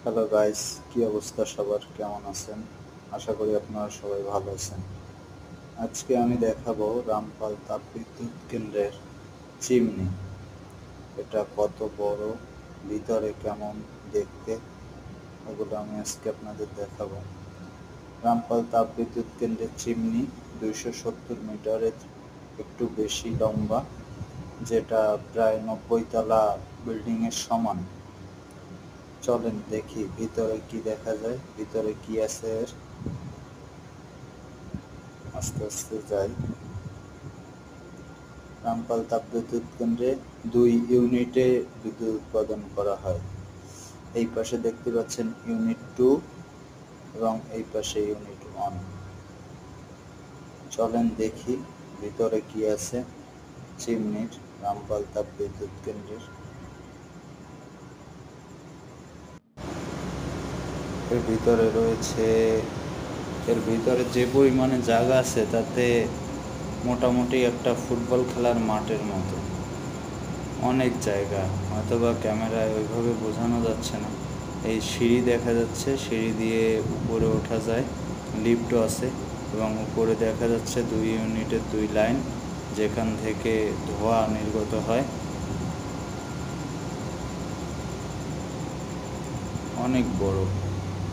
Hello guys, কি অবস্থা সবার? কেমন আছেন? আশা করি আপনারা সবাই ভালো আছেন। আজকে আমি দেখাবো রামপাল তাপবিদ্যুৎ কেন্দ্রের চিমনি। এটা কত বড়, ভিতরে কেমন দেখতে, ওগুলো আমি আজকে আপনাদের দেখাবো। রামপাল তাপবিদ্যুৎ কেন্দ্রের চিমনি 270 মিটারের একটু বেশি লম্বা, যেটা প্রায় 90 তলা বিল্ডিংয়ের সমান। চলেন দেখি ভিতরে কি দেখা যায়, ভিতরে কি আছে এর। আস্তে আস্তে যাই। রামপাল তাপবিদ্যুৎ কেন্দ্রে 2 ইউনিটে বিদ্যুৎ উৎপাদন করা হয়। এই পাশে দেখতে পাচ্ছেন ইউনিট 2 এবং এই পাশে ইউনিট 1। চলেন দেখি ভিতরে কি আছে চিমনির, রামপাল তাপবিদ্যুৎ কেন্দ্রের। এর ভিতরে যে পরিমাণে জায়গা আছে তাতে মোটামুটি একটা ফুটবল খেলার মাঠের মতো। অনেক জায়গা, হয়তোবা ক্যামেরায় ওইভাবে বোঝানো যাচ্ছে না। এই সিঁড়ি দেখা যাচ্ছে, সিঁড়ি দিয়ে উপরে ওঠা যায়, লিফটও আছে এবং উপরে দেখা যাচ্ছে 2 ইউনিটের 2 লাইন, যেখান থেকে ধোঁয়া নির্গত হয়। অনেক বড়।